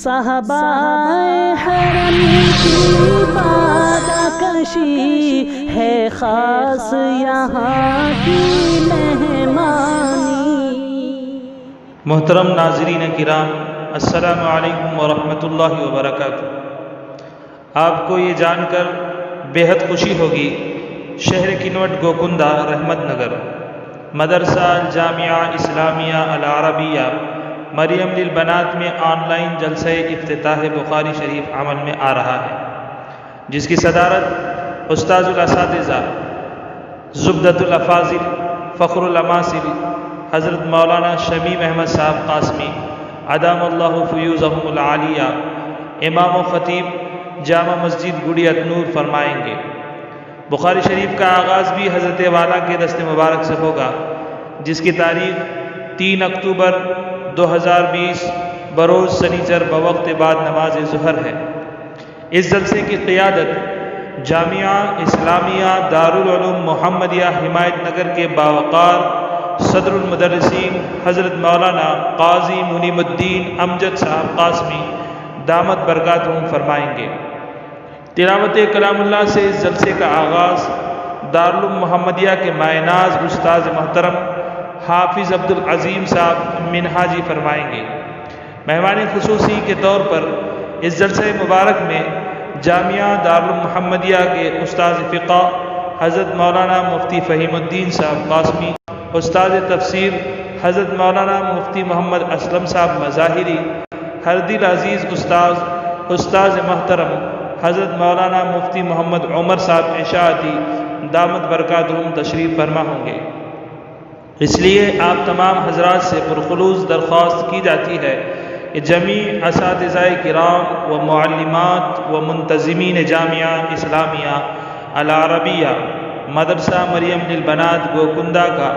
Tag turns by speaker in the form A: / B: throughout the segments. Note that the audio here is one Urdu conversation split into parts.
A: صحابہ حرم کی بادہ کشی ہے خاص یہاں کی مہمانی۔
B: محترم ناظرین کرام، السلام علیکم ورحمۃ اللہ وبرکاتہ۔ آپ کو یہ جان کر بے حد خوشی ہوگی، شہر کنوٹ گوکندہ رحمت نگر مدرسہ جامعہ اسلامیہ العربیہ مریم للبنات میں آن لائن جلسہ افتتاح بخاری شریف عمل میں آ رہا ہے، جس کی صدارت استاذ الاساتذہ زبدۃ الافاضل فخر الاماثل حضرت مولانا شمیم احمد صاحب قاسمی ادام اللہ فیوزہم العالیہ امام و خطیب جامع مسجد گڑیت نور فرمائیں گے۔ بخاری شریف کا آغاز بھی حضرت والا کے دست مبارک سے ہوگا، جس کی تاریخ 3 اکتوبر 2020 بروز سنیچر بوقت بعد نماز ظہر ہے۔ اس جلسے کی قیادت جامعہ اسلامیہ دارالعلوم محمدیہ حمایت نگر کے باوقار صدر المدرسین حضرت مولانا قاضی منیم الدین امجد صاحب قاسمی دامت برکاتہم فرمائیں گے۔ تلاوت کلام اللہ سے اس جلسے کا آغاز دارالعلوم محمدیہ کے مائناز استاذ محترم حافظ عبدالعظیم صاحب منہاجی فرمائیں گے۔ مہمان خصوصی کے طور پر اس جلسہ مبارک میں جامعہ دارالعلوم محمدیہ کے استاذ فقہ حضرت مولانا مفتی فہیم الدین صاحب قاسمی، استاد تفسیر حضرت مولانا مفتی محمد اسلم صاحب مظاہری، ہر دل عزیز استاذ محترم حضرت مولانا مفتی محمد عمر صاحب اشاعتی دامت برکاتہم تشریف فرما ہوں گے۔ اس لیے آپ تمام حضرات سے پرخلوص درخواست کی جاتی ہے کہ جمیع اساتذہ کرام و معلمات و منتظمین جامعہ اسلامیہ العربیہ مدرسہ مریم للبنات گوکندہ کا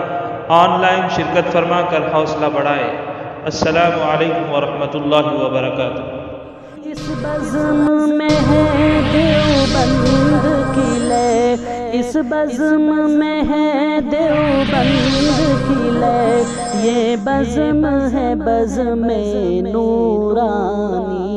B: آن لائن شرکت فرما کر حوصلہ بڑھائے۔ السلام علیکم ورحمۃ اللہ وبرکاتہ۔
A: اس بزم میں ہے دیوبند کی لے، اس بزم میں ہے دیوبند کی لے، یہ بزم ہے بزم نورانی۔